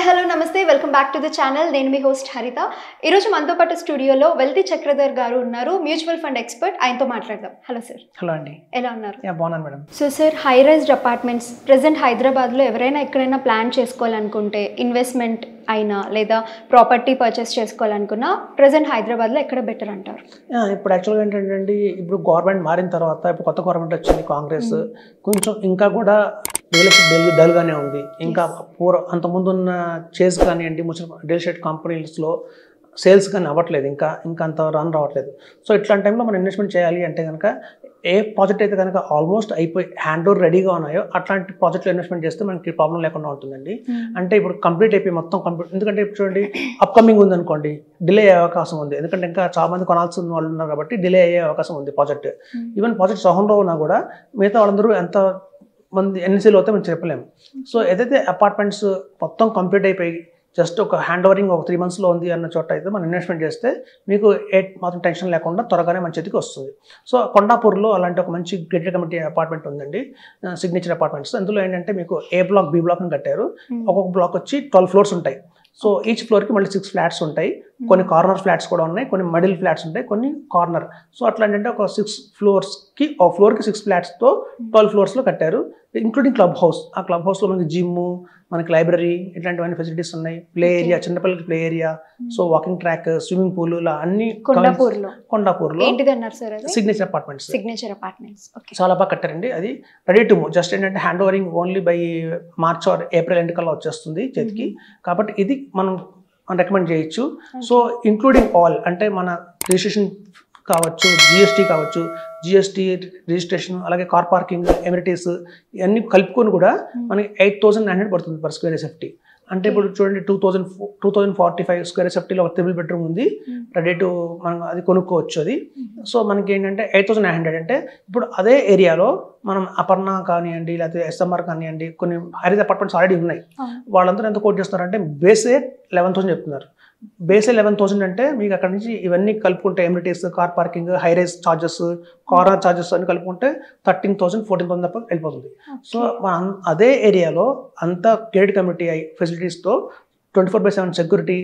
Hello నమస్తే welcome back to the channel. నేను మీ host హరిత. ఈరోజు మనతో పాటు స్టూడియోలో వెల్తి చక్రధర్ గారు ఉన్నారు, మ్యూచువల్ ఫండ్ ఎక్స్పర్ట్. ఆయనతో మాట్లాడదాం. Hello sir. హలో అండి. ఎలా ఉన్నారు? బాగున్నాను madam. So sir, high raised apartments present హైదరాబాద్లో ఎవరైనా ఎక్కడైనా ప్లాన్ చేసుకోవాలనుకుంటే, ఇన్వెస్ట్మెంట్ అయినా లేదా ప్రాపర్టీ పర్చేస్ చేసుకోవాలనుకున్నా ప్రజెంట్ హైదరాబాద్లో ఎక్కడ బెటర్ అంటారు? ఇప్పుడు యాక్చువల్గా ఏంటంటే ఇప్పుడు గవర్నమెంట్ మారిన తర్వాత ఇప్పుడు కొత్త గవర్నమెంట్ వచ్చింది కాంగ్రెస్, కొంచెం ఇంకా కూడా రియల్ ఎస్టేట్ డల్గానే ఉంది. ఇంకా అంతకుముందు ఉన్న చేజ్ కానివ్వండి, రియల్ ఎస్టేట్ కంపెనీస్లో సేల్స్ కానీ అవ్వట్లేదు, ఇంకా అంత రన్ రావట్లేదు. సో ఇట్లాంటి టైంలో మనం ఇన్వెస్ట్మెంట్ చేయాలి అంటే కనుక ఏ ప్రాజెక్ట్ అయితే కనుక ఆల్మోస్ట్ అయిపోయి హ్యాండ్ ఓవర్ రెడీగా ఉన్నాయో అట్లాంటి ప్రాజెక్ట్లో ఇన్వెస్ట్మెంట్ చేస్తే మనకి ప్రాబ్లం లేకుండా ఉంటుందండి. అంటే ఇప్పుడు కంప్లీట్ అయిపోయి మొత్తం కంప్లీట్, ఎందుకంటే ఇప్పుడు చూడండి అప్కమింగ్ ఉంది అనుకోండి, డిలే అయ్యే అవకాశం ఉంది. ఎందుకంటే ఇంకా చాలా మంది కొనాల్సిన వాళ్ళు ఉన్నారు కాబట్టి డిలే అయ్యే అవకాశం ఉంది ప్రాజెక్ట్. ఈవెన్ ప్రాజెక్ట్ సహంలో ఉన్నా కూడా మిగతా వాళ్ళందరూ ఎంత మంది ఎన్సీలు అవుతాయి మేము చెప్పలేము. సో ఏదైతే అపార్ట్మెంట్స్ మొత్తం కంప్లీట్ అయిపోయి జస్ట్ ఒక హ్యాండ్ ఓవరింగ్ ఒక 3 monthsలో ఉంది అన్న చోట అయితే మనం ఇన్వెస్ట్మెంట్ చేస్తే మీకు మాత్రం టెన్షన్ లేకుండా త్వరగానే మన చేతికి వస్తుంది. సో కొండాపూర్లో అలాంటి ఒక మంచి గేటెడ్ కమ్యూనిటీ అపార్ట్మెంట్ ఉందండి, సిగ్నేచర్ అపార్ట్మెంట్స్. అందులో ఏంటంటే మీకు ఏ బ్లాక్ బి బ్లాక్ అని కట్టారు. ఒక్కొక్క బ్లాక్ వచ్చి 12 floors ఉంటాయి. సో ఈచ్ ఫ్లోర్కి మళ్ళీ 6 flats ఉంటాయి. కొన్ని కార్నర్ ఫ్లాట్స్ కూడా ఉన్నాయి, కొన్ని మిడిల్ ఫ్లాట్స్ ఉంటాయి, కొన్ని కార్నర్. సో అట్లా ఏంటంటే ఒక 6 floors ఒక ఫ్లోర్కి 6 flatsతో 12 floors కట్టారు, ఇంక్లూడింగ్ క్లబ్ హౌస్. ఆ క్లబ్ హౌస్లో మనకి జిమ్, మనకి లైబ్రరీ, ఇట్లాంటివన్నీ ఫెసిలిటీస్ ఉన్నాయి. ప్లే ఏరియా, చిన్నపిల్లలకి play area, so walking track, swimming pool, ఇలా అన్ని కొండాపూర్లో సిగ్నేచర్ అపార్ట్మెంట్స్ చాలా బాగా కట్టారండి. అది రెడీ టు మూవ్. జస్ట్ ఏంటంటే hand overing only by March or April end కల్లా వచ్చేస్తుంది చేతికి. కాబట్టి ఇది మనం రికమెండ్ చేయొచ్చు. సో ఇంక్లూడింగ్ ఆల్ అంటే మన రిజిస్ట్రేషన్ కావచ్చు, జిఎస్టీ కావచ్చు, జిఎస్టీ రిజిస్ట్రేషన్, అలాగే కార్ పార్కింగ్, ఎమినిటీస్ ఇవన్నీ కలుపుకొని కూడా మనకి 8,900 పడుతుంది పర్ స్క్వేర్ ఎస్ఎఫ్టీ. అంటే ఇప్పుడు చూడండి 2045 స్క్వేర్ ఎస్ఎఫ్టీలో ఒక 3 bedroom ఉంది, రెడీ టు మనం అది కొనుక్కోవచ్చు. అది సో మనకి ఏంటంటే 8,900 అంటే ఇప్పుడు అదే ఏరియాలో మనం అపర్ణ కానివ్వండి, లేకపోతే ఎస్ఎంఆర్ కానివ్వండి, కొన్ని హైరైజ్ అపార్ట్మెంట్స్ ఆల్రెడీ ఉన్నాయి. వాళ్ళందరూ ఎంత కోట్ చేస్తున్నారంటే బేసే 11,000 చెప్తున్నారు. బేసే 11,000 అంటే మీకు అక్కడ నుంచి ఇవన్నీ కలుపుకుంటే amenities, car parking, high-rise charges, corner charges అన్ని కలుపుకుంటే 13,000, 14,000 తప్ప వెళ్ళిపోతుంది. సో మనం అదే ఏరియాలో అంత గేటెడ్ కమ్యూనిటీ ఫెసిలిటీస్తో 24/7 సెక్యూరిటీ,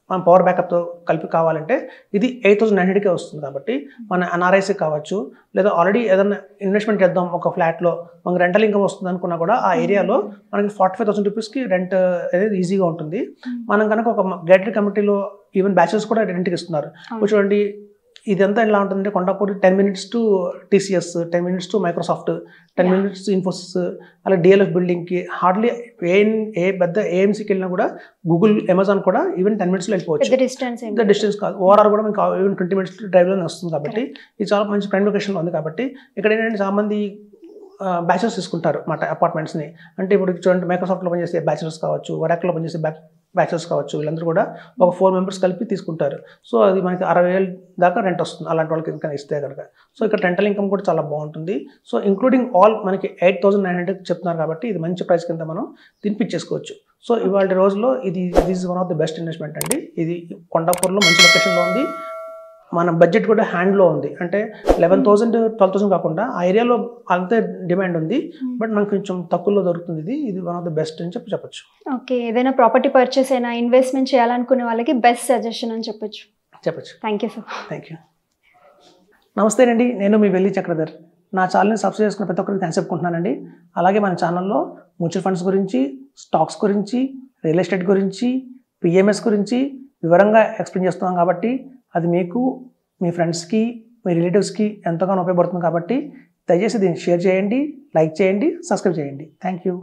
మనం పవర్ బ్యాకప్తో కలిపి కావాలంటే ఇది 8,900కే వస్తుంది. కాబట్టి మన ఎన్ఆర్ఐసీ కావచ్చు, లేదా ఆల్రెడీ ఏదైనా ఇన్వెస్ట్మెంట్ చేద్దాం ఒక ఫ్లాట్లో, మనకి రెంటల్ ఇన్కమ్ వస్తుంది అనుకున్నా కూడా ఆ ఏరియాలో మనకి 45,000 రూపీస్కి రెంట్ అనేది ఈజీగా ఉంటుంది. మనం కనుక ఒక గేటెడ్ కమ్యూనిటీలో ఈవెన్ బ్యాచెస్ కూడా రెంట్కి ఇస్తున్నారు. చూడండి ఇదంతా ఎలా ఉంటుందంటే Kondapur 10 minutes to TCS, 10 minutes to Microsoft, 10 minutes to Infosys, అలా డిఎల్ఎఫ్ బిల్డింగ్కి హార్డ్లీ ఏ పెద్ద ఏఎంసీకి వెళ్ళినా కూడా, గూగుల్, అమెజాన్ కూడా ఈవెన్ 10 minutesలో వెళ్ళిపోవచ్చు. డిస్టెన్స్ కాదు, ఓవరాల్ కూడా మీకు ఈవెన్ 20 minutes డ్రైవ్లోనే వస్తుంది. కాబట్టి ఇది చాలా మంచి ప్రైమ్ లొకేషన్లో ఉంది. కాబట్టి ఇక్కడ ఏంటంటే చాలా మంది బ్యాచులర్స్ తీసుకుంటారు మాట అపార్ట్మెంట్స్ని. అంటే ఇప్పుడు చూడండి మైక్రోసాఫ్ట్లో పనిచేసే బ్యాచులర్స్ కావచ్చు, వరాక్లో పనిచేసే బ్యాచులర్స్ కావచ్చు, వీళ్ళందరూ కూడా ఒక 4 members కలిపి తీసుకుంటారు. సో అది మనకి 60,000 దాకా రెంట్ వస్తుంది అలాంటి వాళ్ళకి ఇంకా ఇస్తే కనుక. సో ఇక్కడ రెంటల్ ఇన్కమ్ కూడా చాలా బాగుంటుంది. సో ఇంక్లూడింగ్ ఆల్ మనకి 8,900 చెప్తున్నారు కాబట్టి ఇది మంచి ప్రైస్ కింద మనం తినిపించేసుకోవచ్చు. సో ఇవాళ రోజుల్లో ఇది is one of the best investment అండి. ఇది కొండాపూర్లో మంచి లొకేషన్లో ఉంది, మన బడ్జెట్ కూడా హ్యాండ్లో ఉంది. అంటే 11,000, 12,000 కాకుండా ఆ ఏరియాలో అంతే డిమాండ్ ఉంది, బట్ మనకు కొంచెం తక్కువలో దొరుకుతుంది. ఇది వన్ ఆఫ్ ద బెస్ట్ అని చెప్పచ్చు. ఓకే, ఏదైనా ప్రాపర్టీ పర్చేస్ అయినా ఇన్వెస్ట్మెంట్ చేయాలనుకునే వాళ్ళకి బెస్ట్ సజెషన్ అని చెప్పచ్చు. Thank you sir. Thank you. నమస్తే అండి, నేను మీ వెల్తి చక్రధర్. నా ఛానల్ని సబ్స్క్రైబ్ చేసుకున్న ప్రతి ఒక్కరికి థ్యాంక్స్ చెప్పుకుంటున్నానండి. అలాగే మన ఛానల్లో మ్యూచువల్ ఫండ్స్ గురించి, స్టాక్స్ గురించి, రియల్ ఎస్టేట్ గురించి, పిఎంఎస్ గురించి వివరంగా ఎక్స్ప్లెయిన్ చేస్తున్నాం. కాబట్టి అది మీకు, మీ ఫ్రెండ్స్కి, మీ రిలేటివ్స్కి ఎంతగానో ఉపయోగపడుతుంది. కాబట్టి దయచేసి దీన్ని షేర్ చేయండి, లైక్ చేయండి, సబ్స్క్రైబ్ చేయండి. Thank you.